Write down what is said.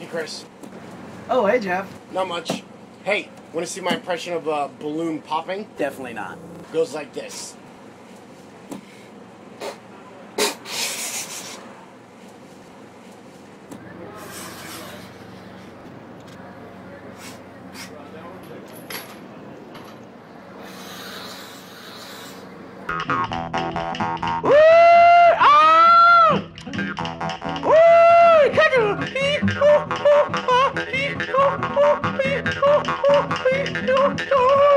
Chris. Oh, hey, Jeff. Not much. Hey, want to see my impression of a balloon popping? Definitely not. Goes like this. Oh!